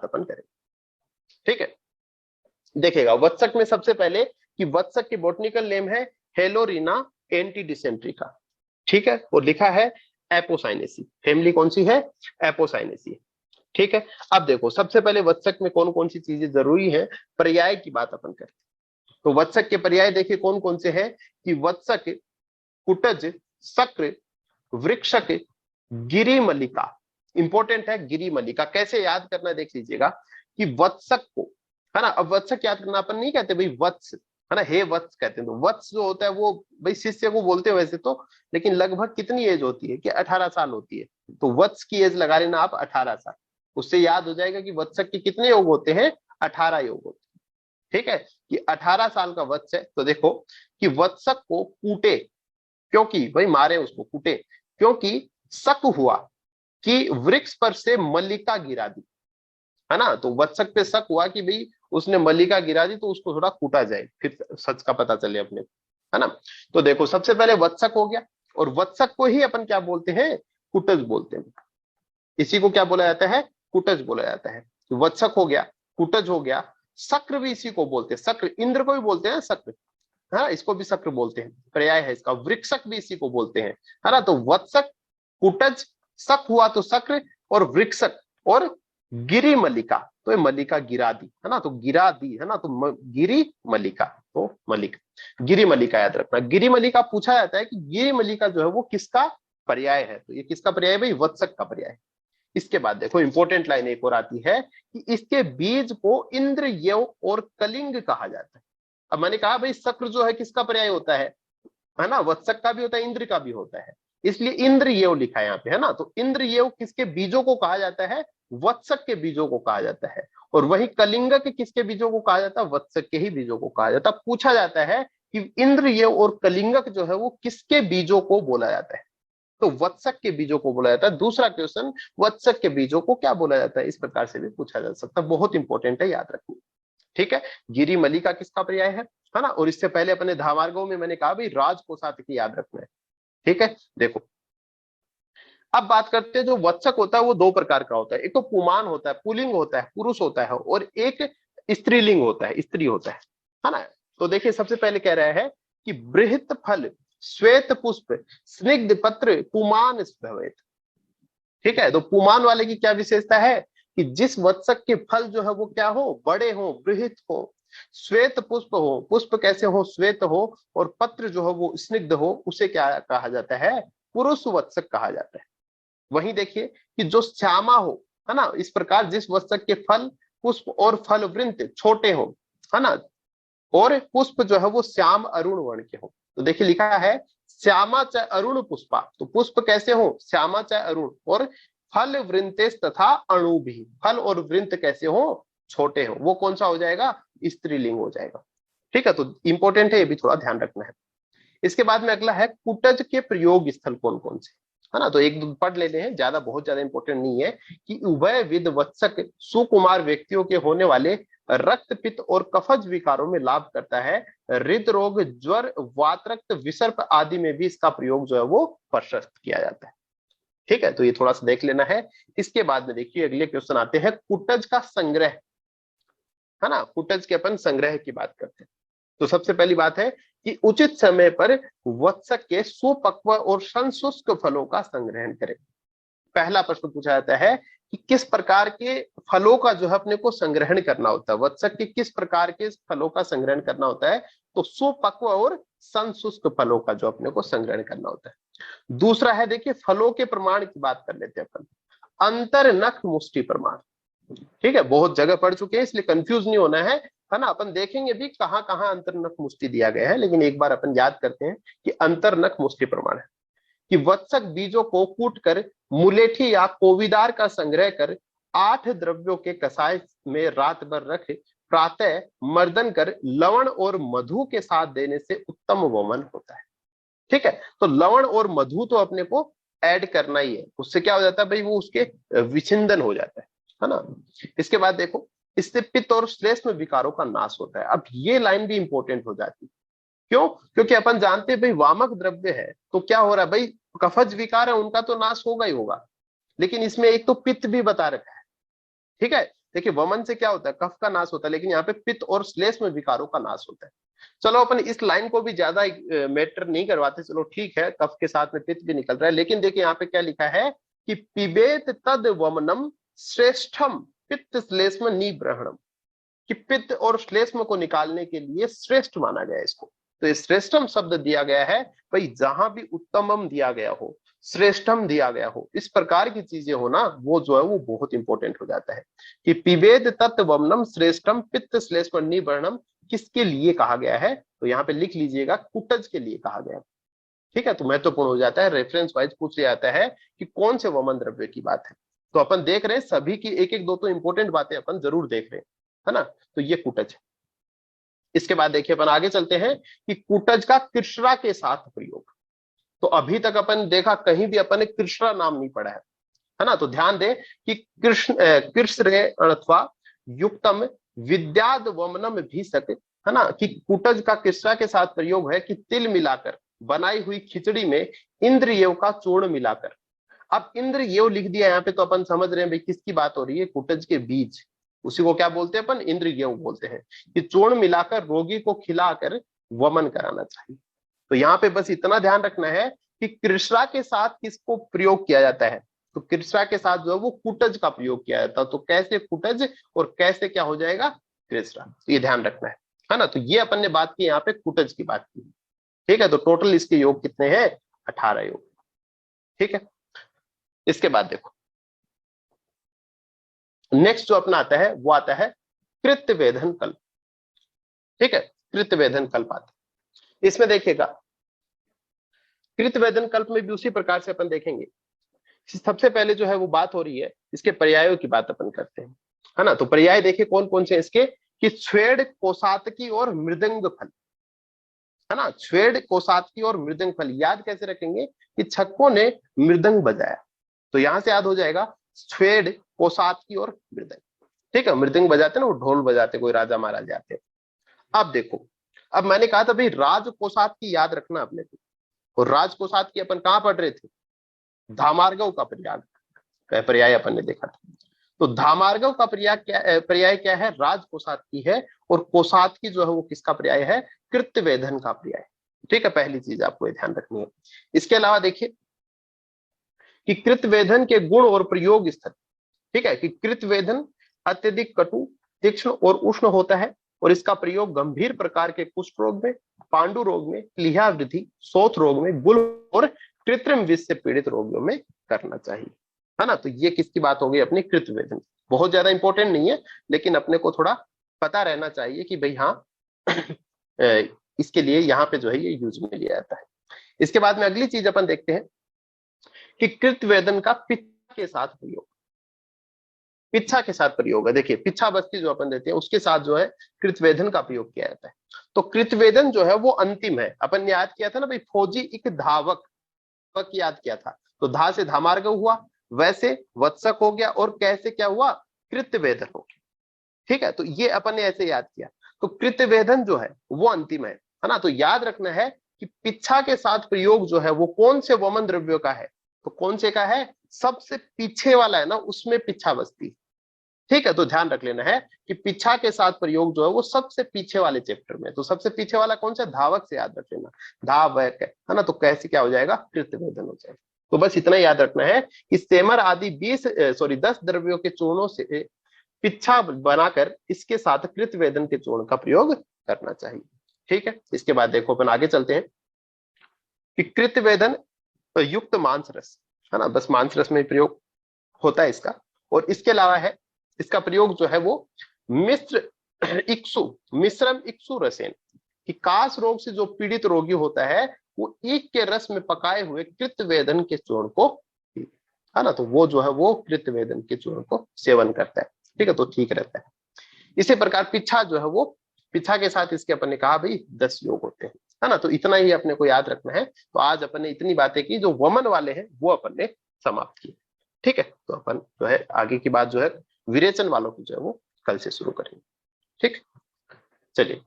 अपन करेंगे। ठीक है, देखिएगा वत्सक में सबसे पहले कि वत्सक की बॉटनिकल नेम है हेलोरिना एंटीडिसेंट्रिका। ठीक है, और लिखा है एपोसाइनेसी, फैमिली कौन सी है, एपोसाइनेसी। ठीक है, अब देखो सबसे पहले वत्सक में कौन कौन सी चीजें जरूरी है, पर्याय की बात अपन करें तो वत्सक के पर्याय देखिए कौन कौन से हैं कि वत्सक, कुटज, शक्र, वृक्षक, गिरिमल्लिका। इंपॉर्टेंट है गिरिमल्लिका, कैसे याद करना देख लीजिएगा कि वत्सक को, है ना, अब वत्सक याद करना अपन नहीं कहते भाई वत्स, है ना, हे वत्स कहते हैं, तो वत्स जो होता है वो भाई शिष्य को बोलते हैं वैसे तो, लेकिन लगभग कितनी एज होती है कि 18 साल होती है, तो वत्स की एज लगा लेना आप 18 साल, उससे याद हो जाएगा कि वत्सक के कितने योग होते हैं, 18 योग होते हैं। ठीक है, कि 18 साल का वत्स है, तो देखो कि वत्सक को कूटे, क्योंकि भाई मारे उसको, कूटे क्योंकि शक हुआ कि वृक्ष पर से मल्लिका गिरा दी, है ना, तो वत्सक पे शक हुआ कि भाई उसने मल्लिका गिरा दी, तो उसको थोड़ा कूटा जाए, फिर सच का पता चले अपने को, है ना। तो देखो सबसे पहले वत्सक हो गया, और वत्सक को ही अपन क्या बोलते हैं, कुटज बोलते हैं, इसी को क्या बोला जाता है, कुटज बोला जाता है। तो वत्सक हो गया, कुटज हो गया, शक्र भी इसी को बोलते हैं, शक्र इंद्र को भी बोलते हैं शक्र, हाँ इसको भी शक्र बोलते हैं, पर्याय है इसका। वृक्षक भी इसी को बोलते हैं, है ना, तो वत्सक, कुटज, शक हुआ तो शक्र, और वृक्षक, और गिरी मल्लिका, तो ये मल्लिका गिरा दी, है ना, तो गिरा दी, है ना, तो गिरी मल्लिका, तो मल्लिका, गिरी मल्लिका याद रखना। गिरी मल्लिका पूछा जाता है कि गिरी मल्लिका जो है वो किसका पर्याय है, तो ये किसका पर्याय है भाई, वत्सक का पर्याय है। इसके बाद देखो इंपॉर्टेंट लाइन एक और आती है कि इसके बीज को इंद्र, यव और कलिंग कहा जाता है। अब मैंने कहा भाई शक्र जो है किसका पर्याय होता है ना, वत्सक का भी होता है, इंद्र का भी होता है, इसलिए इंद्र येव लिखा है यहाँ पे, है ना, तो इंद्र येव किसके बीजों को कहा जाता है, वत्सक के बीजों को कहा जाता है। और वही कलिंगक किसके बीजों को कहा जाता है, वत्सक के ही बीजों को कहा जाता है। पूछा जाता है कि इंद्र येव और कलिंगक जो है वो किसके बीजों को बोला जाता है, तो वत्सक के बीजों को बोला जाता है। दूसरा क्वेश्चन, वत्सक के बीजों को क्या बोला जाता है, इस प्रकार से भी पूछा जा सकता है, बहुत इंपॉर्टेंट है, याद रखिए। ठीक है, गिरी मल्लिका किसका पर्याय है ना, और इससे पहले अपने धामार्गों में मैंने कहा भाई राजकोषातिकी याद रखना है। ठीक है, देखो अब बात करते हैं, जो वत्सक होता है वो दो प्रकार का होता है, एक तो पुमान होता है, पुलिंग होता है, पुरुष होता है, और एक स्त्रीलिंग होता है, स्त्री होता है ना। तो देखिए सबसे पहले कह रहा है कि बृहत फल, श्वेत पुष्प, स्निग्ध पत्र, पुमान भवेत। ठीक है, तो पुमान वाले की क्या विशेषता है कि जिस वत्सक के फल जो है वो क्या हो, बड़े हो, बृहत हो, श्वेत पुष्प हो, पुष्प कैसे हो, श्वेत हो, और पत्र जो है वो स्निग्ध हो, उसे क्या कहा जाता है, पुरुष वत्सक कहा जाता है। वहीं देखिए कि जो श्यामा हो, है ना, इस प्रकार जिस वत्सक के फल, पुष्प और फल वृंत छोटे हो, है ना, और पुष्प जो है वो श्याम अरुण वर्ण के हो, तो देखिए लिखा है श्यामा च अरुण पुष्पा, तो पुष्प कैसे हो, श्यामा च अरुण, और फल वृंतेश तथा अणु भी, फल और वृंत कैसे हो, छोटे हो, वो कौन सा हो जाएगा, स्त्रीलिंग हो जाएगा। ठीक है, तो इंपॉर्टेंट है, ये भी थोड़ा ध्यान रखना है। इसके बाद में अगला है कुटज के प्रयोग स्थल कौन कौन से, है ना, तो एक दो पढ़ लेते हैं, ज्यादा बहुत ज्यादा इंपॉर्टेंट नहीं है कि उभय विद वत्सक सुकुमार व्यक्तियों के होने वाले रक्त पित्त और कफज विकारों में लाभ करता है, हृदरोग, ज्वर, वातरक्त, विसर्प आदि में भी इसका प्रयोग जो है वो प्रशस्त किया जाता है। ठीक है, तो ये थोड़ा सा देख लेना है। इसके बाद में देखिए अगले क्वेश्चन आते हैं, कुटज का संग्रह, है ना, कुटज के अपन संग्रह की बात करते हैं। तो सबसे पहली बात है कि उचित समय पर वत्सक के सुपक्व और संशुष्क फलों का संग्रहण करें। पहला प्रश्न पूछा जाता है कि किस प्रकार के फलों का जो है अपने को संग्रहण करना होता है, वत्सक के किस प्रकार के फलों का संग्रहण करना होता है, तो सुपक्व और संशुष्क फलों का जो अपने को संग्रहण करना होता है। दूसरा है देखिए फलों के प्रमाण की बात कर लेते हैं अपन, अंतर नख मुष्टि प्रमाण। ठीक है, बहुत जगह पढ़ चुके हैं इसलिए कंफ्यूज नहीं होना है ना, अपन देखेंगे भी कहां कहां अंतर्नख मुष्टि दिया गया है, लेकिन एक बार अपन याद करते हैं कि अंतर्नख मुष्टि प्रमाण है कि वत्सक बीजों को कूट कर मुलेठी या कोविदार का संग्रह कर 8 द्रव्यों के कसाय में रात भर रख प्रातः मर्दन कर लवण और मधु के साथ देने से उत्तम वमन होता है। ठीक है, तो लवण और मधु तो अपने को ऐड करना ही है, उससे क्या हो जाता है भाई, वो उसके विछिंदन हो जाता है ना। इसके बाद देखो इससे पित्त और श्लेष्म विकारों का नाश होता है। अब ये लाइन भी इंपॉर्टेंट हो जाती है, क्यों, क्योंकि अपन जानते हैं भाई वामक द्रव्य है, तो क्या हो रहा है भाई, कफज विकार है उनका तो नाश होगा ही होगा, लेकिन इसमें एक तो पित्त भी बता रखा है। ठीक है, देखिए वमन से क्या होता है, कफ का नाश होता है, लेकिन यहाँ पे पित्त और श्लेष्म विकारों का नाश होता है। चलो अपन इस लाइन को भी ज्यादा मैटर नहीं करवाते, चलो ठीक है, कफ के साथ में पित्त भी निकल रहा है, लेकिन देखिए यहाँ पे क्या लिखा है कि पिबेत तद वमनम श्रेष्ठम पित्त श्लेष्म निब्रहणम, कि पित्त और श्लेष्म को निकालने के लिए श्रेष्ठ माना गया इसको। तो ये श्रेष्ठम शब्द दिया गया है भाई, जहां भी उत्तमम दिया गया हो, श्रेष्ठम दिया गया हो, इस प्रकार की चीजें हो ना, वो जो है वो बहुत इंपॉर्टेंट हो जाता है कि पिबेद तत्वमनम श्रेष्ठम पित्त श्लेष्म निवर्णम किसके लिए कहा गया है, तो यहाँ पे लिख लीजिएगा कुटज के लिए कहा गया। ठीक है, तो महत्वपूर्ण हो जाता है, रेफरेंस वाइज पूछ लिया जाता है कि कौन से वमन द्रव्य की बात है। तो अपन देख रहे हैं सभी की एक एक दो तो इंपॉर्टेंट बातें अपन जरूर देख रहे हैं, है ना। तो ये कुटज है। इसके बाद देखिए अपन आगे चलते हैं कि कुटज का कृष्णा के साथ प्रयोग। तो अभी तक अपन देखा कहीं भी अपन ने कृष्णा नाम नहीं पढ़ा है ना। तो ध्यान दें कि कृष्ण अथवा युक्तम विद्याद वमनम भी सके, है ना, कि कुटज का कृष्णा के साथ प्रयोग है कि तिल मिलाकर बनाई हुई खिचड़ी में इंद्रियों का चूर्ण मिलाकर। अब इंद्रिय लिख दिया यहाँ पे, तो अपन समझ रहे हैं भाई किसकी बात हो रही है, कुटज के बीज, उसी को क्या बोलते हैं अपन, इंद्रिय बोलते हैं, कि चूर्ण मिलाकर रोगी को खिलाकर वमन कराना चाहिए। तो यहाँ पे बस इतना ध्यान रखना है कि कृष्णा के साथ किसको प्रयोग किया जाता है, तो कृष्णा के साथ जो है वो कुटज का प्रयोग किया जाता है। तो कैसे कुटज और कैसे क्या हो जाएगा कृष्णा, तो ये ध्यान रखना है ना। तो ये अपन ने बात की यहाँ पे कुटज की बात की। ठीक है, तो टोटल इसके योग कितने हैं, 18 योग। ठीक है, इसके बाद देखो नेक्स्ट जो अपना आता है वो आता है कृत्यवेधन कल्प। ठीक है, कृत्यवेधन कल्प आता है। इसमें देखिएगा कृत्यवेधन कल्प में भी उसी प्रकार से अपन देखेंगे। सबसे पहले जो है वो बात हो रही है इसके पर्यायों की बात अपन करते हैं, है ना। तो पर्याय देखिए कौन कौन से इसके, कि स्वेड कोसातकी और मृदंग फल, है ना। स्वेड कोसातकी और मृदंग फल याद कैसे रखेंगे, कि छक्कों ने मृदंग बजाया, तो यहां से याद हो जाएगा स्वेड कोसातकी और मृदंग। ठीक है, मृदंग बजाते ना, वो ढोल बजाते, कोई राजा महाराजा आते। अब देखो, अब मैंने कहा था भाई राज कोसातकी याद रखना अपने को, और राज कोसातकी अपन कहां पढ़ रहे थे, धामार्गव का पर्याय अपन ने देखा था। तो धामार्गव का पर्याय क्या है, राज कोसातकी है, और कोसातकी जो है वो किसका पर्याय है, कृत्यवेधन का पर्याय। ठीक है, पहली चीज आपको ध्यान रखनी है। इसके अलावा देखिए कि कृत्यवेधन के गुण और प्रयोग स्थल। ठीक है, कि कृत्यवेधन अत्यधिक कटु, तीक्ष्ण और उष्ण होता है, और इसका प्रयोग गंभीर प्रकार के कुष्ठ रोग में, पांडु रोग में, प्लीहा वृद्धि, शोथ रोग में, गुल और कृत्रिम विष से पीड़ित रोगियों में करना चाहिए, है ना। तो ये किसकी बात हो गई, अपनी कृत्यवेधन। बहुत ज्यादा इंपॉर्टेंट नहीं है, लेकिन अपने को थोड़ा पता रहना चाहिए कि भाई हाँ इसके लिए यहाँ पे जो है ये यूज में लिया जाता है। इसके बाद में अगली चीज अपन देखते हैं कि कृत्यवेधन का पित्त के साथ प्रयोग, पिच्छा के साथ प्रयोग है। देखिए पिच्छा बस्ती जो अपन देते हैं उसके साथ जो है कृत्यवेधन का प्रयोग किया जाता है। तो कृत्यवेधन जो है वो अंतिम है। अपन ने याद किया था ना भाई, फौजी एक धावक याद किया था, तो धा से धामार्ग हुआ, वैसे वत्सक हो गया, और कैसे क्या हुआ, कृत्यवेधन हो गया। ठीक है, तो ये अपन ने ऐसे याद किया। तो कृत्यवेधन जो है वो अंतिम है ना। तो याद रखना है कि पिच्छा के साथ प्रयोग जो है वो कौन से वमन द्रव्यों का है, तो कौन से का है, सबसे पीछे वाला है ना, उसमें पिच्छा बस्ती। ठीक है, तो ध्यान रख लेना है कि पिच्छा के साथ प्रयोग जो है वो सबसे पीछे वाले चैप्टर में। तो सबसे पीछे वाला कौन सा, धावक से याद रख लेना, धावक है ना। तो कैसे क्या हो जाएगा, कृत्यवेधन हो जाएगा। तो बस इतना याद रखना है कि सेमर आदि 10 द्रव्यों के चूर्णों से पिच्छा बनाकर इसके साथ कृत्यवेधन के चूर्ण का प्रयोग करना चाहिए। ठीक है, इसके बाद देखो अपन आगे चलते हैं कि कृत्यवेधन युक्त मांस रस, है ना, बस मांस रस में प्रयोग होता है इसका। और इसके अलावा है इसका प्रयोग जो है वो मिश्रम इक्सु रसेन, कि कास रोग से जो पीड़ित रोगी होता है वो ईख के रस में पकाए हुए कृत्यवेधन के चूर्ण को, है ना, तो वो जो है वो कृत्यवेधन के चूर्ण को सेवन करता है। ठीक है, तो ठीक रहता है। इसी प्रकार पिच्छा जो है वो, पिच्छा के साथ इसके अपन ने कहा भाई 10 योग होते हैं, है ना। तो इतना ही अपने को याद रखना है। तो आज अपन ने इतनी बातें की, जो वमन वाले हैं वो अपन ने समाप्त किए। ठीक है, तो अपन जो है आगे की बात जो है विरेचन वालों की जो है वो कल से शुरू करेंगे। ठीक, चलिए।